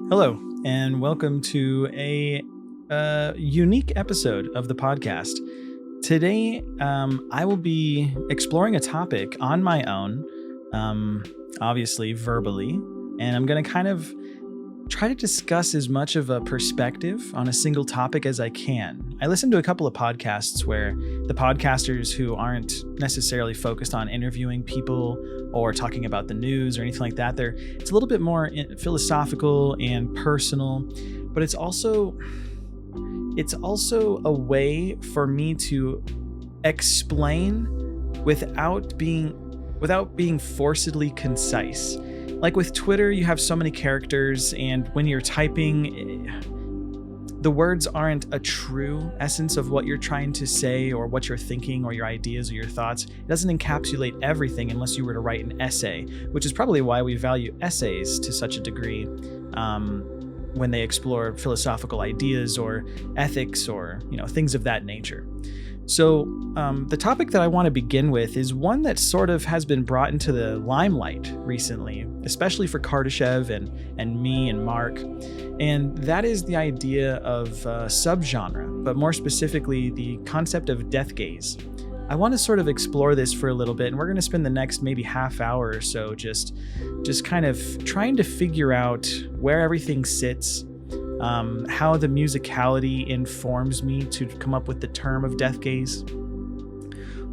Hello, and welcome to a unique episode of the podcast. Today, I will be exploring a topic on my own, obviously verbally, and I'm going to kind of try to discuss as much of a perspective on a single topic as I can. I listened to a couple of podcasts where the podcasters who aren't necessarily focused on interviewing people or talking about the news or anything like that, it's a little bit more philosophical and personal, but it's also a way for me to explain without being forcedly concise. Like with Twitter, you have so many characters, and when you're typing, the words aren't a true essence of what you're trying to say or what you're thinking or your ideas or your thoughts. It doesn't encapsulate everything unless you were to write an essay, which is probably why we value essays to such a degree when they explore philosophical ideas or ethics or things of that nature. So the topic that I want to begin with is one that sort of has been brought into the limelight recently, especially for Kardashev and me and Mark, and that is the idea of subgenre, but more specifically the concept of Deathgaze. I want to sort of explore this for a little bit, and we're going to spend the next maybe half hour or so just kind of trying to figure out where everything sits, how the musicality informs me to come up with the term of Deathgaze,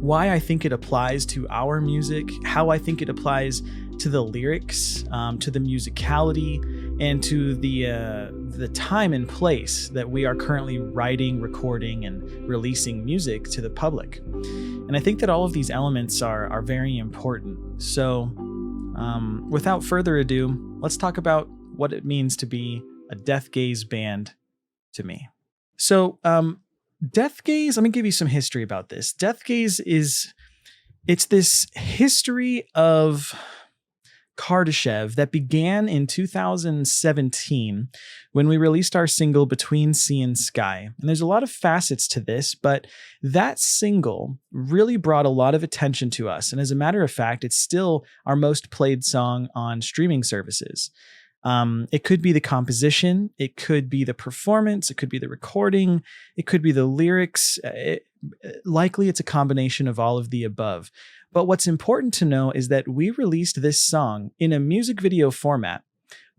why I think it applies to our music, how I think it applies to the lyrics, to the musicality, and to the time and place that we are currently writing, recording, and releasing music to the public. And I think that all of these elements are very important. So without further ado, let's talk about what it means to be a Deathgaze band to me. So Deathgaze, let me give you some history about this. Deathgaze it's this history of Kardashev that began in 2017 when we released our single Between Sea and Sky. And there's a lot of facets to this, but that single really brought a lot of attention to us. And as a matter of fact, it's still our most played song on streaming services. It could be the composition, it could be the performance, it could be the recording, it could be the lyrics. Likely it's a combination of all of the above. But what's important to know is that we released this song in a music video format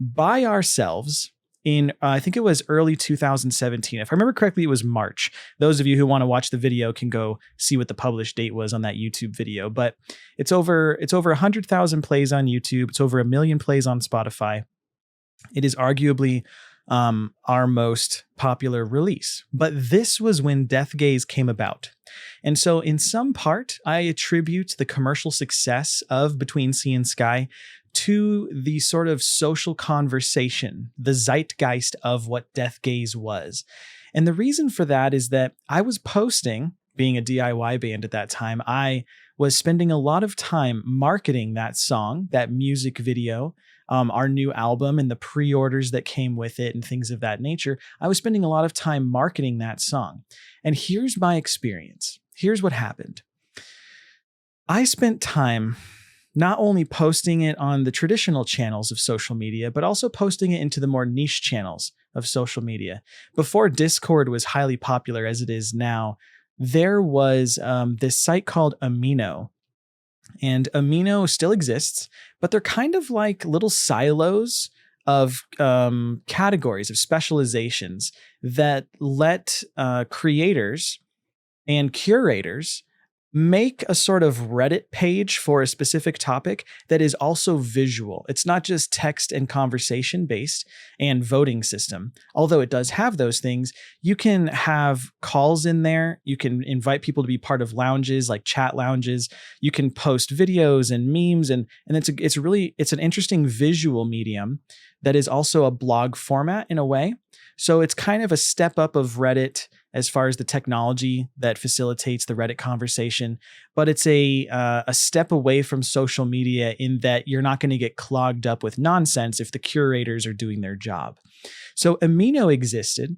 by ourselves in, I think it was early 2017. If I remember correctly, it was March. Those of you who want to watch the video can go see what the published date was on that YouTube video. But it's over 100,000 plays on YouTube. It's over 1 million plays on Spotify. It is arguably our most popular release. But this was when Deathgaze came about. And so in some part, I attribute the commercial success of Between Sea and Sky to the sort of social conversation, the zeitgeist of what Deathgaze was. And the reason for that is that I was posting, being a DIY band at that time, I was spending a lot of time marketing that song, that music video, our new album and the pre-orders that came with it and things of that nature. I was spending a lot of time marketing that song. And here's my experience. Here's what happened. I spent time not only posting it on the traditional channels of social media, but also posting it into the more niche channels of social media. Before Discord was highly popular as it is now, there was this site called Amino. And Amino still exists, but they're kind of like little silos of categories, of specializations that let creators and curators make a sort of Reddit page for a specific topic that is also visual. It's not just text and conversation based and voting system. Although it does have those things, you can have calls in there. You can invite people to be part of lounges, like chat lounges. You can post videos and memes, and it's an interesting visual medium that is also a blog format in a way. So it's kind of a step up of Reddit as far as the technology that facilitates the Reddit conversation, but it's a step away from social media in that you're not going to get clogged up with nonsense if the curators are doing their job. So Amino existed.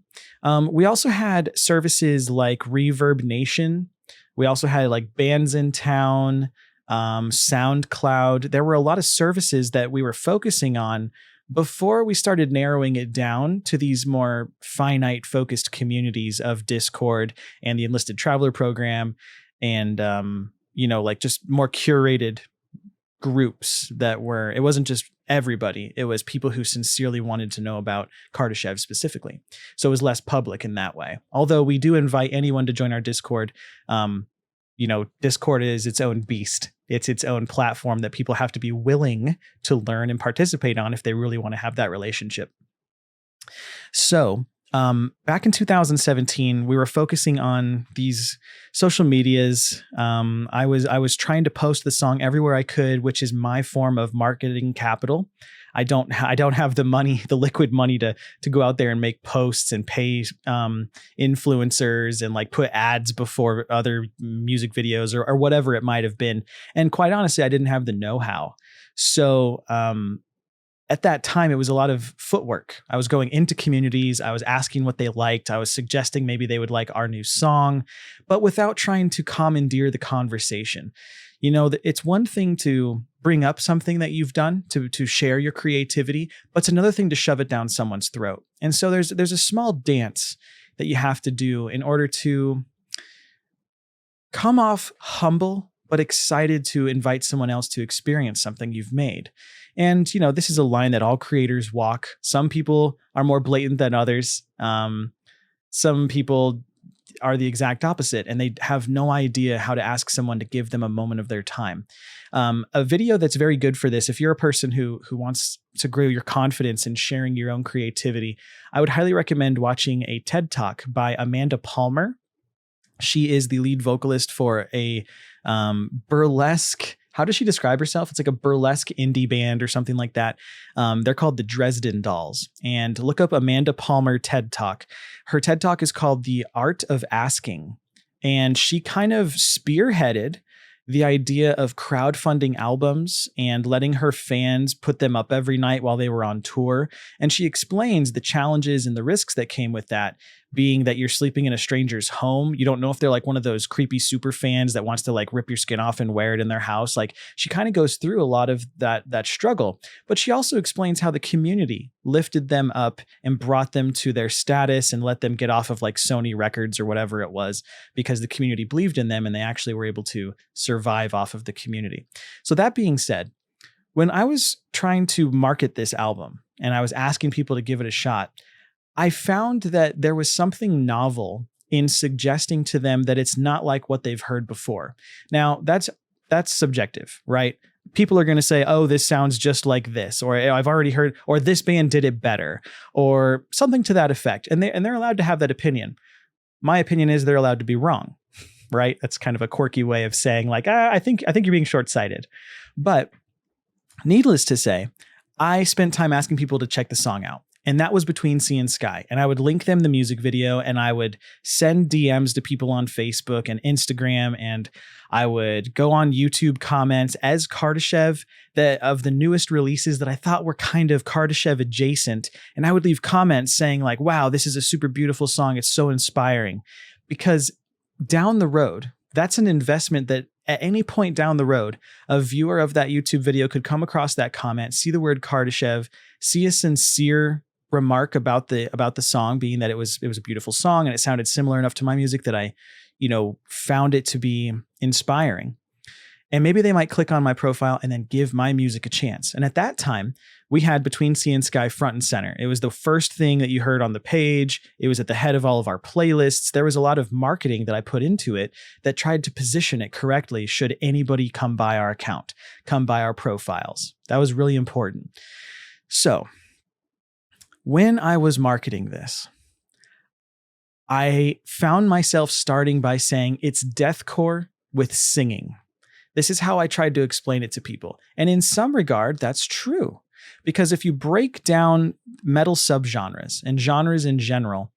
We also had services like Reverb Nation. We also had like Bands in Town, SoundCloud. There were a lot of services that we were focusing on before we started narrowing it down to these more finite focused communities of Discord and the Enlisted Traveler program and, like just more curated groups it wasn't just everybody. It was people who sincerely wanted to know about Kardashev specifically. So it was less public in that way. Although we do invite anyone to join our Discord. Discord is its own beast. It's its own platform that people have to be willing to learn and participate on if they really want to have that relationship. So back in 2017, we were focusing on these social medias. I was trying to post the song everywhere I could, which is my form of marketing capital. I don't have the money, the liquid money to go out there and make posts and pay influencers and like put ads before other music videos or whatever it might have been. And quite honestly, I didn't have the know-how. So at that time, it was a lot of footwork. I was going into communities. I was asking what they liked. I was suggesting maybe they would like our new song, but without trying to commandeer the conversation. It's one thing to bring up something that you've done to share your creativity, but it's another thing to shove it down someone's throat. And so there's a small dance that you have to do in order to come off humble, but excited to invite someone else to experience something you've made. And, this is a line that all creators walk. Some people are more blatant than others. Some people are the exact opposite, and they have no idea how to ask someone to give them a moment of their time. A video that's very good for this, if you're a person who wants to grow your confidence in sharing your own creativity, I would highly recommend watching a TED Talk by Amanda Palmer. She is the lead vocalist for a burlesque. How does she describe herself? It's like a burlesque indie band or something like that. They're called the Dresden Dolls. And look up Amanda Palmer TED Talk. Her TED Talk is called The Art of Asking. And she kind of spearheaded the idea of crowdfunding albums and letting her fans put them up every night while they were on tour. And she explains the challenges and the risks that came with that, being that you're sleeping in a stranger's home. You don't know if they're like one of those creepy super fans that wants to like rip your skin off and wear it in their house. Like she kind of goes through a lot of that struggle, but she also explains how the community lifted them up and brought them to their status and let them get off of like Sony Records or whatever it was, because the community believed in them and they actually were able to survive off of the community. So that being said, when I was trying to market this album and I was asking people to give it a shot, I found that there was something novel in suggesting to them that it's not like what they've heard before. Now, that's subjective, right? People are going to say, oh, this sounds just like this, or I've already heard, or this band did it better, or something to that effect. And they're allowed to have that opinion. My opinion is they're allowed to be wrong, right? That's kind of a quirky way of saying like, I think you're being short-sighted. But needless to say, I spent time asking people to check the song out. And that was Between Sea and Sky. And I would link them the music video, and I would send DMs to people on Facebook and Instagram, and I would go on YouTube comments as Kardashev of the newest releases that I thought were kind of Kardashev adjacent. And I would leave comments saying like, wow, this is a super beautiful song. It's so inspiring. Because down the road, that's an investment that at any point down the road, a viewer of that YouTube video could come across that comment, see the word Kardashev, see a sincere remark about the song, being that it was a beautiful song and it sounded similar enough to my music that I, found it to be inspiring. And maybe they might click on my profile and then give my music a chance. And at that time, we had Between Sea and Sky front and center. It was the first thing that you heard on the page. It was at the head of all of our playlists. There was a lot of marketing that I put into it that tried to position it correctly should anybody come by our account, come by our profiles. That was really important. So when I was marketing this, I found myself starting by saying it's deathcore with singing. This is how I tried to explain it to people. And in some regard, that's true. Because if you break down metal subgenres and genres in general,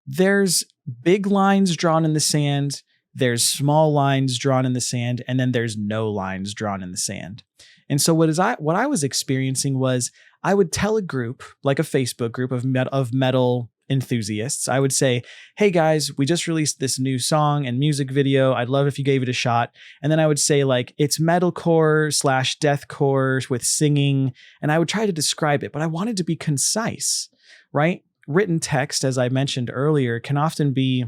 there's big lines drawn in the sand, there's small lines drawn in the sand, and then there's no lines drawn in the sand. And so what I was experiencing was I would tell a group, like a Facebook group of metal enthusiasts, I would say, hey guys, we just released this new song and music video. I'd love if you gave it a shot. And then I would say like, it's metalcore / deathcore with singing. And I would try to describe it, but I wanted to be concise, right? Written text, as I mentioned earlier, can often be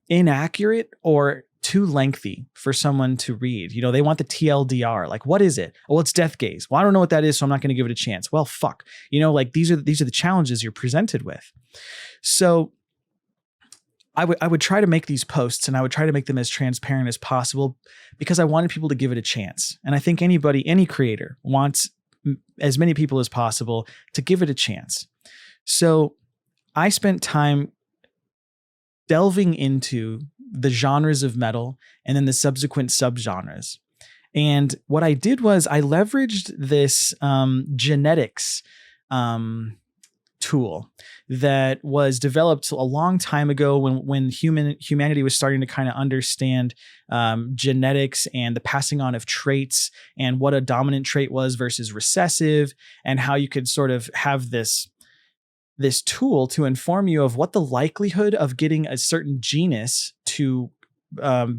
inaccurate or too lengthy for someone to read. You know, they want the TLDR. Like, what is it? Oh, well, it's Deathgaze. Well, I don't know what that is, so I'm not going to give it a chance. Well, fuck. You know, like these are the challenges you're presented with. So I would try to make these posts, and I would try to make them as transparent as possible because I wanted people to give it a chance. And I think any creator wants as many people as possible to give it a chance. So I spent time delving into the genres of metal and then the subsequent subgenres. And what I did was I leveraged this genetics tool that was developed a long time ago when humanity was starting to kind of understand genetics and the passing on of traits and what a dominant trait was versus recessive, and how you could sort of have this tool to inform you of what the likelihood of getting a certain genus to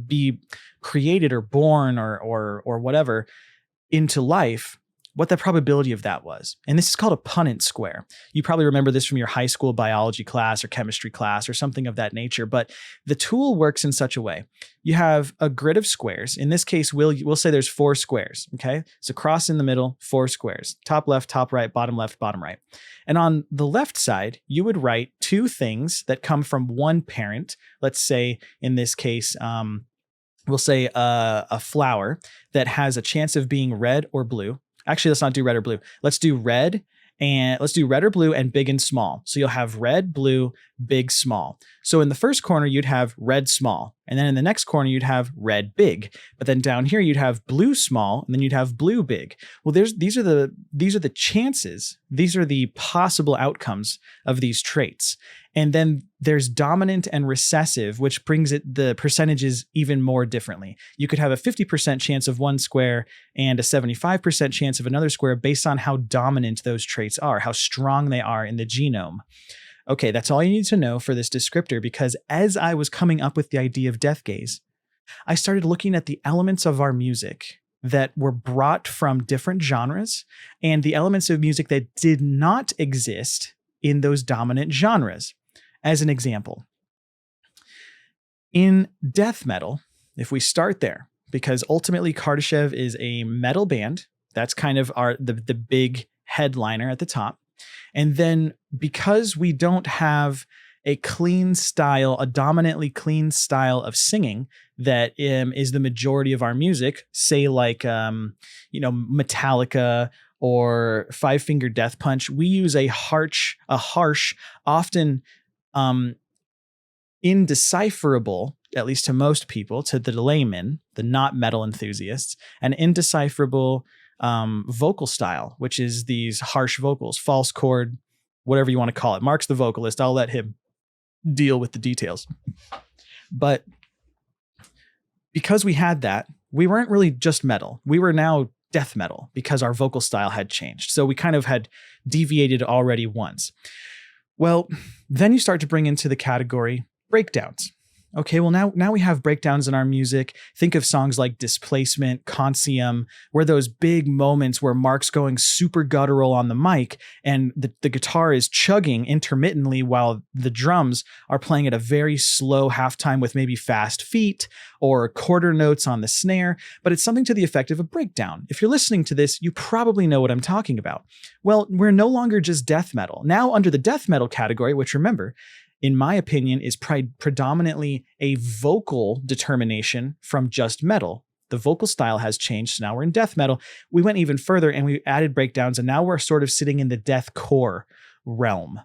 be created or born or whatever into life, what the probability of that was. And this is called a Punnett square. You probably remember this from your high school biology class or chemistry class or something of that nature. But the tool works in such a way. You have a grid of squares. In this case, we'll say there's 4 squares. Okay. So cross in the middle, 4 squares, top left, top right, bottom left, bottom right. And on the left side, you would write 2 things that come from one parent. Let's say in this case, we'll say a flower that has a chance of being red or blue. Actually, let's not do red or blue. Let's do red or blue and big and small. So you'll have red, blue, big, small. So in the first corner, you'd have red, small. And then in the next corner, you'd have red, big. But then down here, you'd have blue, small, and then you'd have blue, big. Well, these are the chances. These are the possible outcomes of these traits. And then there's dominant and recessive, which brings the percentages even more differently. You could have a 50% chance of one square and a 75% chance of another square based on how dominant those traits are, how strong they are in the genome. Okay, that's all you need to know for this descriptor, because as I was coming up with the idea of Deathgaze, I started looking at the elements of our music that were brought from different genres and the elements of music that did not exist in those dominant genres. As an example, in death metal, if we start there, because ultimately Kardashev is a metal band, that's kind of the big headliner at the top. And then because we don't have a clean style, a dominantly clean style of singing that is the majority of our music, say like, Metallica or Five Finger Death Punch, we use a harsh, often indecipherable, at least to most people, to the layman, the not metal enthusiasts, an indecipherable vocal style, which is these harsh vocals, false chord, whatever you want to call it. Mark's the vocalist. I'll let him deal with the details. But because we had that, we weren't really just metal. We were now death metal because our vocal style had changed. So we kind of had deviated already once. Well, then you start to bring into the category breakdowns. Okay, well, now we have breakdowns in our music. Think of songs like Displacement, Consium, where those big moments where Mark's going super guttural on the mic and the guitar is chugging intermittently while the drums are playing at a very slow halftime with maybe fast feet or quarter notes on the snare, but it's something to the effect of a breakdown. If you're listening to this, you probably know what I'm talking about. Well, we're no longer just death metal. Now under the death metal category, which remember, in my opinion, is predominantly a vocal determination from just metal. The vocal style has changed, so now we're in death metal. We went even further and we added breakdowns, and now we're sort of sitting in the deathcore realm.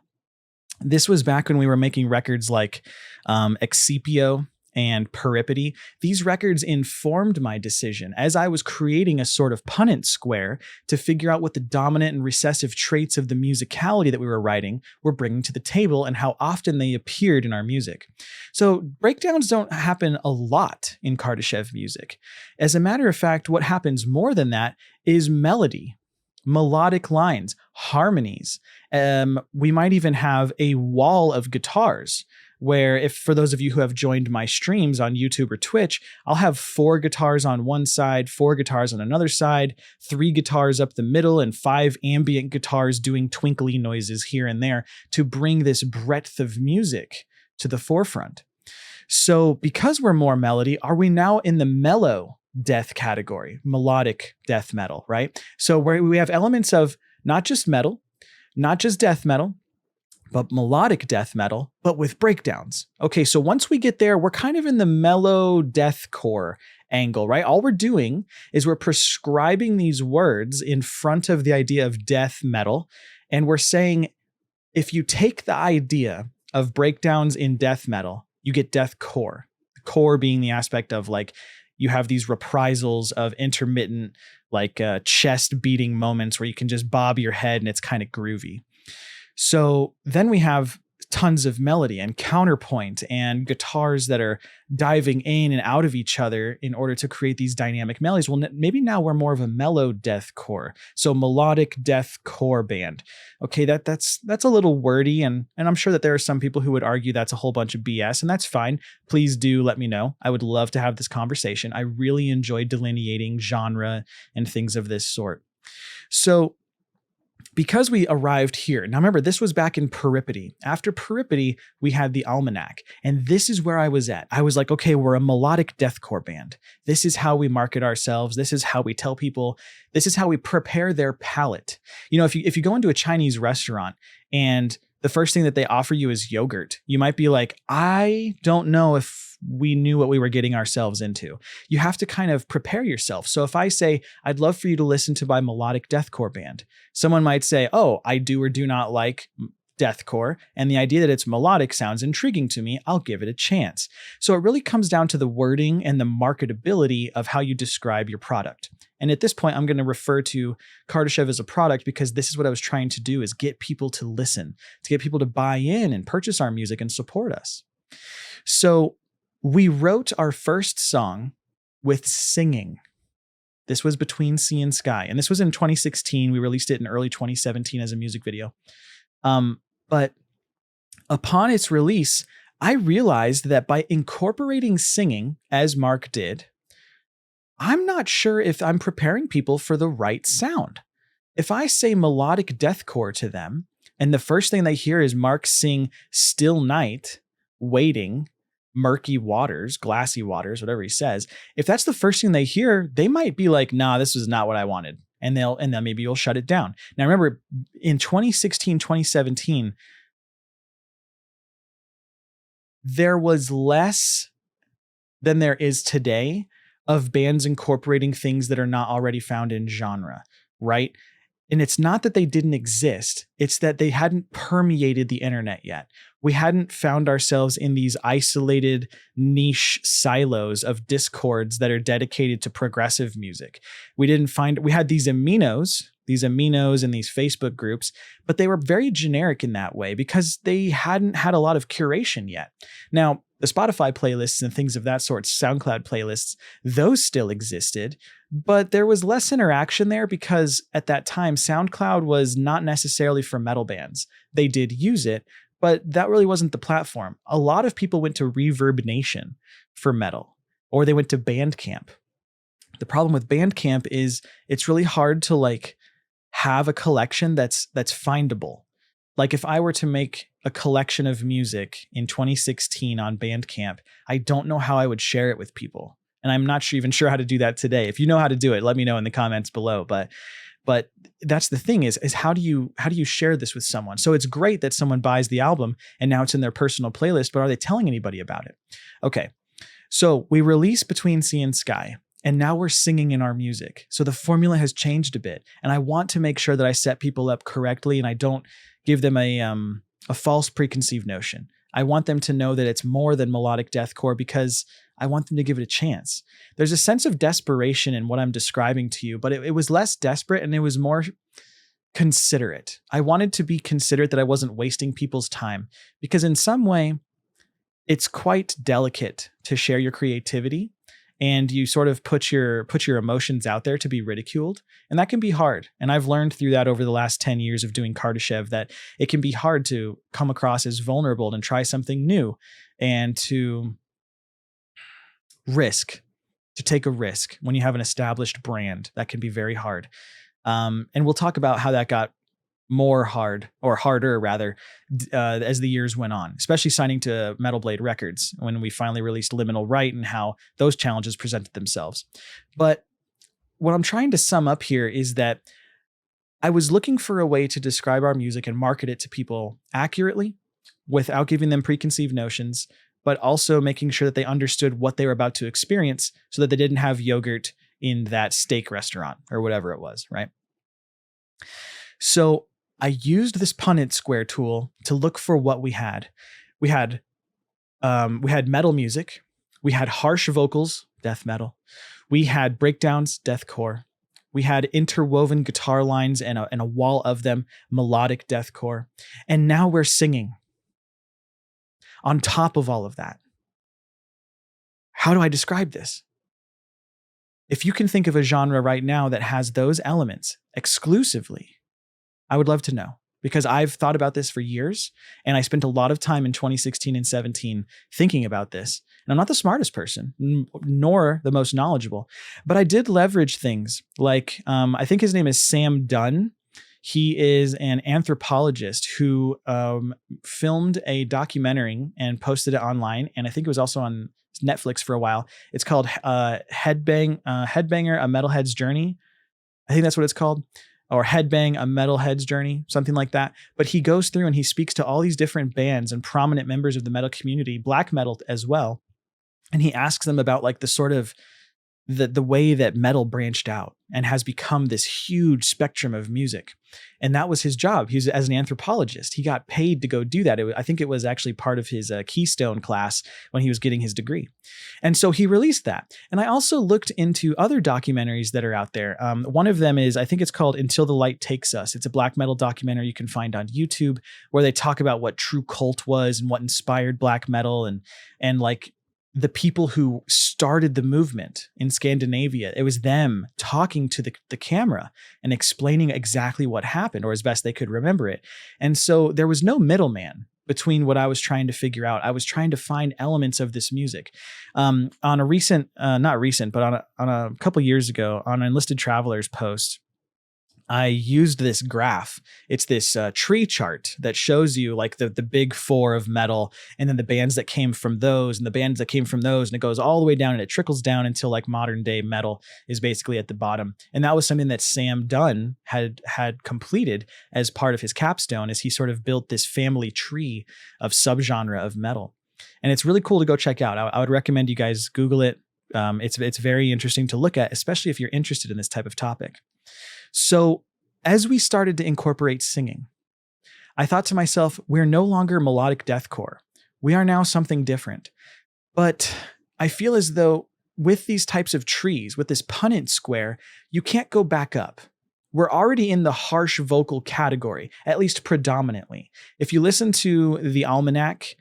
This was back when we were making records like Excipio and Peripety. These records informed my decision as I was creating a sort of Punnett square to figure out what the dominant and recessive traits of the musicality that we were writing were bringing to the table and how often they appeared in our music. So breakdowns don't happen a lot in Kardashev music. As a matter of fact, what happens more than that is melody. melodic lines, harmonies. We might even have a wall of guitars where, if for those of you who have joined my streams on YouTube or Twitch, I'll have 4 guitars on one side, 4 guitars on another side, 3 guitars up the middle, and 5 ambient guitars doing twinkly noises here and there to bring this breadth of music to the forefront. So because we're more melody, are we now in the mellow death category, melodic death metal, right? So where we have elements of not just metal, not just death metal, but melodic death metal, but with breakdowns. Okay, so once we get there, we're kind of in the mellow deathcore angle, right? All we're doing is we're prescribing these words in front of the idea of death metal, and we're saying, if you take the idea of breakdowns in death metal, you get deathcore. Core being the aspect of like, you have these reprisals of intermittent, like chest beating moments where you can just bob your head and it's kind of groovy. So then we have tons of melody and counterpoint and guitars that are diving in and out of each other in order to create these dynamic melodies. Well, maybe now we're more of a mellow deathcore. So melodic deathcore band. Okay, that's a little wordy, and I'm sure that there are some people who would argue that's a whole bunch of BS, and that's fine. Please do let me know. I would love to have this conversation. I really enjoy delineating genre and things of this sort. So because we arrived here, now remember, this was back in Peripety. After Peripety, we had the Almanac. And this is where I was at. I was like, okay, we're a melodic deathcore band. This is how we market ourselves. This is how we tell people. This is how we prepare their palate. You know, if you go into a Chinese restaurant and the first thing that they offer you is yogurt, you might be like, I don't know if we knew what we were getting ourselves into. You have to kind of prepare yourself. So if I say, I'd love for you to listen to my melodic deathcore band, someone might say, oh, I do or do not like deathcore, and the idea that it's melodic sounds intriguing to me. I'll give it a chance. So it really comes down to the wording and the marketability of how you describe your product. And at this point, I'm going to refer to Kardashev as a product because this is what I was trying to do, is get people to listen, to get people to buy in and purchase our music and support us. So we wrote our first song with singing. This was Between Sea and Sky. And this was in 2016. We released it in early 2017 as a music video. But upon its release, I realized that by incorporating singing, as Mark did, I'm not sure if I'm preparing people for the right sound. If I say melodic deathcore to them, and the first thing they hear is Mark sing Still Night, Waiting, Murky Waters, Glassy Waters, whatever he says, if that's the first thing they hear, they might be like, nah, this is not what I wanted. And then maybe you'll shut it down. Now remember, in 2016, 2017, there was less than there is today of bands incorporating things that are not already found in genre, right? And it's not that they didn't exist. It's that they hadn't permeated the internet yet. We hadn't found ourselves in these isolated niche silos of discords that are dedicated to progressive music. We had these aminos and these Facebook groups, but they were very generic in that way because they hadn't had a lot of curation yet. Now, the Spotify playlists and things of that sort, SoundCloud playlists, those still existed, but there was less interaction there because at that time, SoundCloud was not necessarily for metal bands. They did use it, but that really wasn't the platform. A lot of people went to Reverb Nation for metal, or they went to Bandcamp. The problem with Bandcamp is it's really hard to have a collection that's findable. Like if I were to make a collection of music in 2016 on Bandcamp, I don't know how I would share it with people. And I'm not even sure how to do that today. If you know how to do it, let me know in the comments below. But that's the thing is how do you share this with someone? So it's great that someone buys the album and now it's in their personal playlist, but are they telling anybody about it? Okay. So we release Between Sea and Sky, and now we're singing in our music. So the formula has changed a bit, and I want to make sure that I set people up correctly and I don't give them a false preconceived notion. I want them to know that it's more than melodic deathcore because I want them to give it a chance. There's a sense of desperation in what I'm describing to you, but it was less desperate and it was more considerate. I wanted to be considerate that I wasn't wasting people's time because in some way it's quite delicate to share your creativity and you sort of put your emotions out there to be ridiculed. And that can be hard. And I've learned through that over the last 10 years of doing Kardashev that it can be hard to come across as vulnerable and try something new and to take a risk when you have an established brand. That can be very hard. And we'll talk about how that got more hard, or harder rather, as the years went on, especially signing to Metal Blade Records when we finally released Liminal Right and how those challenges presented themselves. But what I'm trying to sum up here is that I was looking for a way to describe our music and market it to people accurately without giving them preconceived notions, but also making sure that they understood what they were about to experience so that they didn't have yogurt in that steak restaurant or whatever it was, right? So I used this Punnett Square tool to look for what we had. We had metal music. We had harsh vocals, death metal. We had breakdowns, deathcore. We had interwoven guitar lines and a wall of them, melodic deathcore. And now we're singing on top of all of that. How do I describe this? If you can think of a genre right now that has those elements exclusively, I would love to know, because I've thought about this for years and I spent a lot of time in 2016 and 17 thinking about this. And I'm not the smartest person, nor the most knowledgeable, but I did leverage things like, I think his name is Sam Dunn. He is an anthropologist who filmed a documentary and posted it online. And I think it was also on Netflix for a while. It's called Headbanger, A Metalhead's Journey. I think that's what it's called. Or Headbang, A Metalhead's Journey, something like that. But he goes through and he speaks to all these different bands and prominent members of the metal community, black metal as well. And he asks them about like the sort of the way that metal branched out and has become this huge spectrum of music. And that was his job. He was, as an anthropologist, he got paid to go do that. I think it was actually part of his Keystone class when he was getting his degree. And so he released that. And I also looked into other documentaries that are out there. One of them is, I think it's called Until the Light Takes Us. It's a black metal documentary you can find on YouTube where they talk about what true cult was and what inspired black metal and like the people who started the movement in Scandinavia. It was them talking to the camera and explaining exactly what happened, or as best they could remember it. And so there was no middleman between what I was trying to figure out. I was trying to find elements of this music. On a recent, not recent, but on a couple years ago, on an Enlisted Travelers post, I used this graph. It's this tree chart that shows you like the big four of metal, and then the bands that came from those and the bands that came from those. And it goes all the way down and it trickles down until like modern day metal is basically at the bottom. And that was something that Sam Dunn had completed as part of his capstone, as he sort of built this family tree of subgenre of metal. And it's really cool to go check out. I would recommend you guys Google it. It's very interesting to look at, especially if you're interested in this type of topic. So as we started to incorporate singing, I thought to myself, we're no longer melodic deathcore. We are now something different. But I feel as though with these types of trees, with this Punnett Square, you can't go back up. We're already in the harsh vocal category, at least predominantly. If you listen to the Almanac,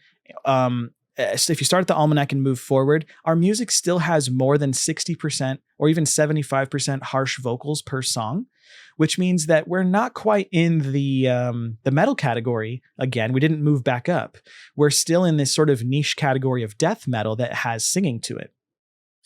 if you start at the Almanac and move forward, our music still has more than 60% or even 75% harsh vocals per song, which means that we're not quite in the metal category. Again, we didn't move back up. We're still in this sort of niche category of death metal that has singing to it.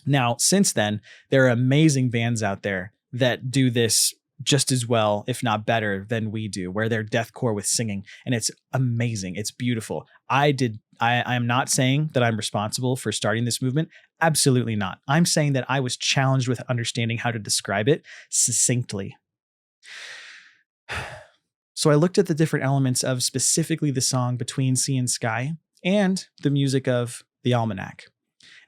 Now, since then, there are amazing bands out there that do this just as well, if not better than we do, where they're deathcore with singing. And it's amazing. It's beautiful. I am not saying that I'm responsible for starting this movement. Absolutely not. I'm saying that I was challenged with understanding how to describe it succinctly. So I looked at the different elements of specifically the song Between Sea and Sky and the music of the Almanac.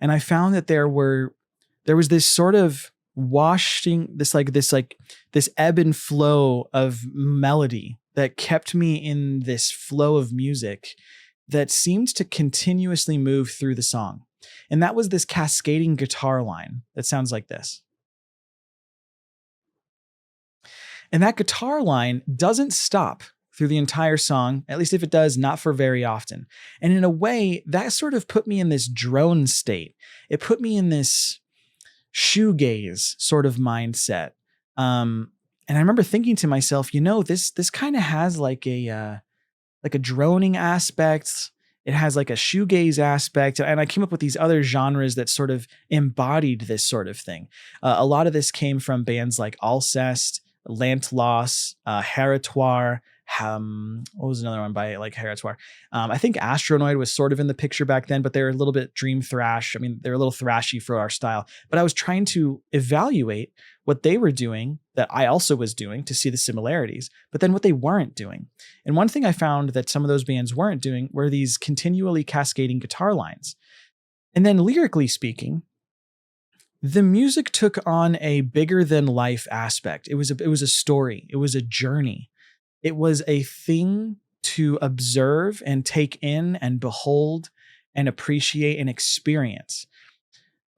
And I found that there was this sort of washing, this ebb and flow of melody that kept me in this flow of music that seemed to continuously move through the song. And that was this cascading guitar line that sounds like this. And that guitar line doesn't stop through the entire song, at least if it does, not for very often. And in a way, that sort of put me in this drone state. It put me in this shoegaze sort of mindset. And I remember thinking to myself, this kind of has like a droning aspect. It has like a shoegaze aspect. And I came up with these other genres that sort of embodied this sort of thing. A lot of this came from bands like Alcest, Lantlos, Heritoire. What was another one by like Heritoire? I think Astronoid was sort of in the picture back then, but they're a little bit dream thrash. I mean, they're a little thrashy for our style. But I was trying to evaluate what they were doing that I also was doing to see the similarities, but then what they weren't doing. And one thing I found that some of those bands weren't doing were these continually cascading guitar lines. And then lyrically speaking, the music took on a bigger than life aspect. It was a story. It was a journey. It was a thing to observe and take in and behold and appreciate and experience.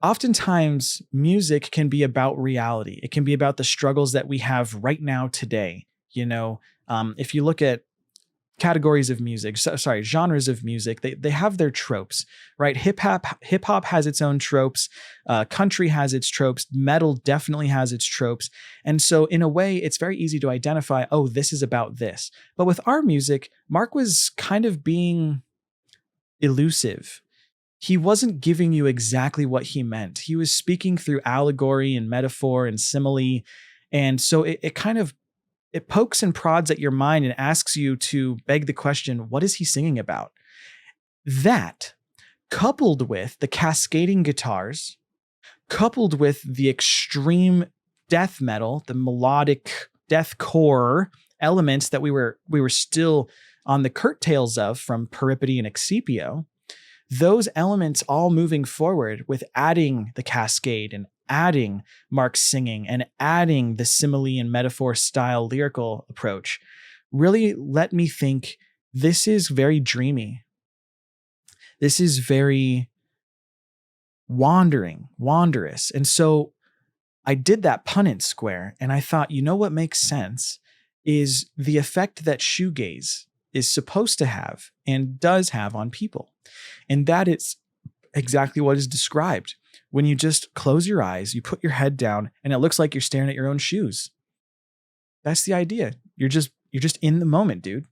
Oftentimes, music can be about reality. It can be about the struggles that we have right now today. If you look at categories of music, genres of music, they have their tropes, right? Hip hop has its own tropes. Country has its tropes. Metal definitely has its tropes. And so in a way, it's very easy to identify, oh, this is about this. But with our music, Mark was kind of being elusive. He wasn't giving you exactly what he meant. He was speaking through allegory and metaphor and simile. And so it pokes and prods at your mind and asks you to beg the question, what is he singing about? That, coupled with the cascading guitars, coupled with the extreme death metal, the melodic deathcore elements that we were still on the curtails of from Peripety and Excipio, those elements all moving forward with adding the cascade and adding Mark's singing and adding the simile and metaphor style lyrical approach really let me think this is very dreamy. This is very wanderous. And so I did that Punnett square and I thought, what makes sense is the effect that shoegaze is supposed to have and does have on people. And that is exactly what is described. When you just close your eyes, you put your head down, and it looks like you're staring at your own shoes. That's the idea. You're just in the moment, dude.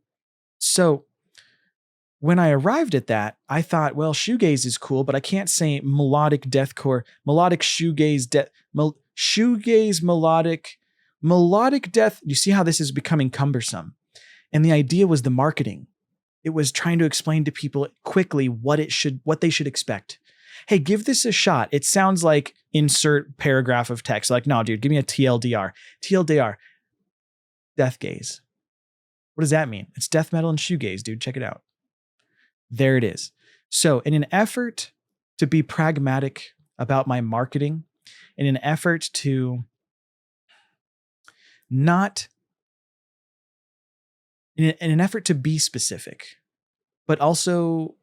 So when I arrived at that, I thought, well, shoegaze is cool, but I can't say melodic deathcore, melodic shoegaze, shoegaze, melodic death. You see how this is becoming cumbersome. And the idea was the marketing. It was trying to explain to people quickly what they should expect. Hey, give this a shot. It sounds like insert paragraph of text. Like, no, dude, give me a TLDR. TLDR, Deathgaze. What does that mean? It's death metal and shoegaze, dude. Check it out. There it is. So in an effort to be pragmatic about my marketing, in an effort to in an effort to be specific, but also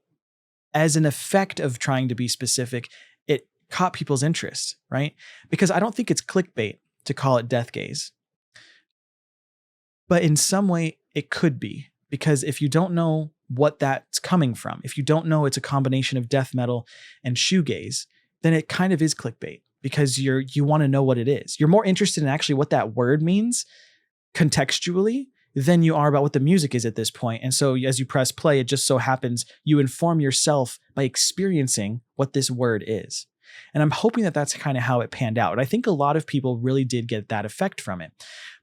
as an effect of trying to be specific, it caught people's interest, right? Because I don't think it's clickbait to call it Deathgaze. But in some way, it could be. Because if you don't know what that's coming from, if you don't know it's a combination of death metal and shoegaze, then it kind of is clickbait. Because you want to know what it is. You're more interested in actually what that word means contextually than you are about what the music is at this point. And so as you press play, it just so happens you inform yourself by experiencing what this word is. And I'm hoping that that's kind of how it panned out. And I think a lot of people really did get that effect from it.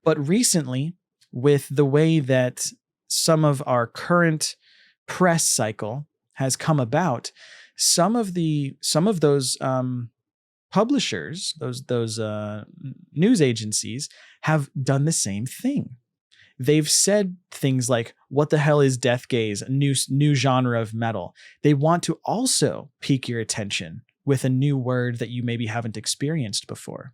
But recently, with the way that some of our current press cycle has come about, some of those publishers, those news agencies have done the same thing. They've said things like, what the hell is Deathgaze, a new genre of metal? They want to also pique your attention with a new word that you maybe haven't experienced before.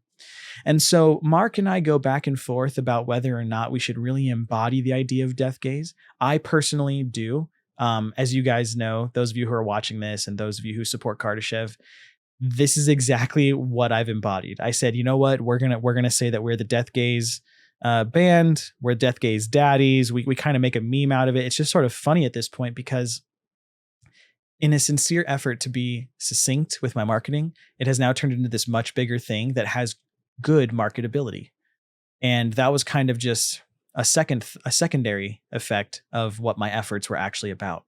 And so Mark and I go back and forth about whether or not we should really embody the idea of Deathgaze. I personally do. As you guys know, those of you who are watching this and those of you who support Kardashev, this is exactly what I've embodied. I said, you know what? We're gonna say that we're the Deathgaze band. We're Deathgaze daddies. We kind of make a meme out of it. It's just sort of funny at this point because In a sincere effort to be succinct with my marketing, it has now turned into this much bigger thing that has good marketability. And that was kind of just a secondary effect of what my efforts were actually about.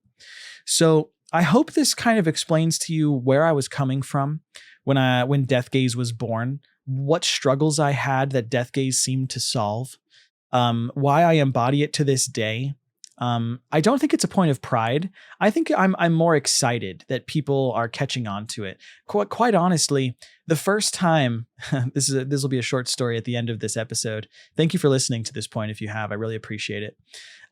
So I hope this kind of explains to you where I was coming from when Deathgaze was born, what struggles I had that Deathgaze seemed to solve, why I embody it to this day. I don't think it's a point of pride. I think I'm more excited that people are catching on to it. Quite honestly, the first time this will be a short story at the end of this episode. Thank you for listening to this point. If you have, I really appreciate it.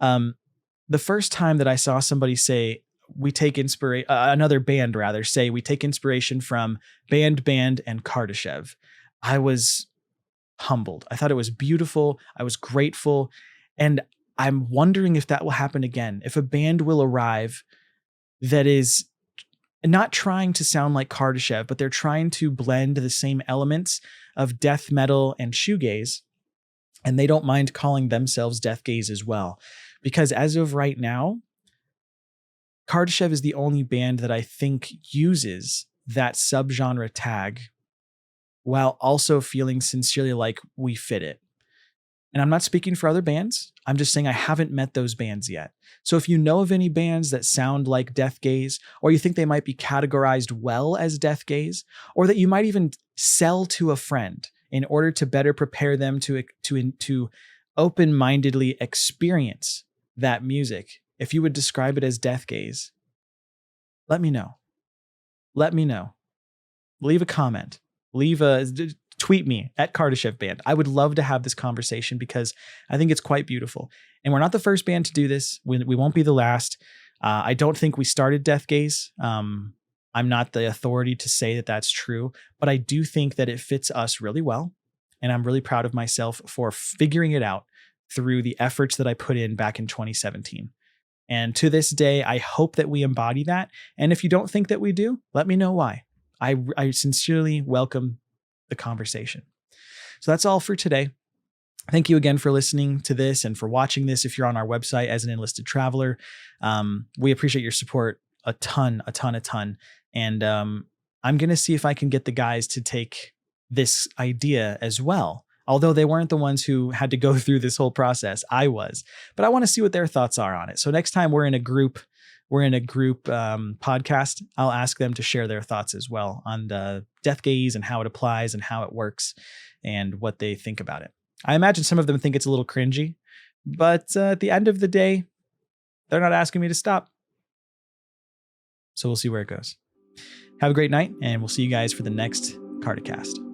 The first time that I saw somebody say we take inspiration, another band rather say we take inspiration from Band and Kardashev, I was humbled. I thought it was beautiful. I was grateful, and I'm wondering if that will happen again. If a band will arrive that is not trying to sound like Kardashev, but they're trying to blend the same elements of death metal and shoegaze, and they don't mind calling themselves Deathgaze as well. Because as of right now, Kardashev is the only band that I think uses that subgenre tag while also feeling sincerely like we fit it. And I'm not speaking for other bands. I'm just saying I haven't met those bands yet. So if you know of any bands that sound like Deathgaze, or you think they might be categorized well as Deathgaze, or that you might even sell to a friend in order to better prepare them to open-mindedly experience that music, if you would describe it as Deathgaze, let me know. Let me know. Leave a comment. Tweet me at Kardashevband. I would love to have this conversation because I think it's quite beautiful. And we're not the first band to do this. We won't be the last. I don't think we started Deathgaze. I'm not the authority to say that that's true, but I do think that it fits us really well. And I'm really proud of myself for figuring it out through the efforts that I put in back in 2017. And to this day, I hope that we embody that. And if you don't think that we do, let me know why. I sincerely welcome the conversation. So that's all for today. Thank you again for listening to this and for watching this. If you're on our website as an enlisted traveler, we appreciate your support a ton. And I'm going to see if I can get the guys to take this idea as well. Although they weren't the ones who had to go through this whole process, I was. But I want to see what their thoughts are on it. So next time we're in a group podcast, I'll ask them to share their thoughts as well on the Deathgaze and how it applies and how it works and what they think about it. I imagine some of them think it's a little cringy, but at the end of the day, they're not asking me to stop. So we'll see where it goes. Have a great night, and we'll see you guys for the next Karda-Cast.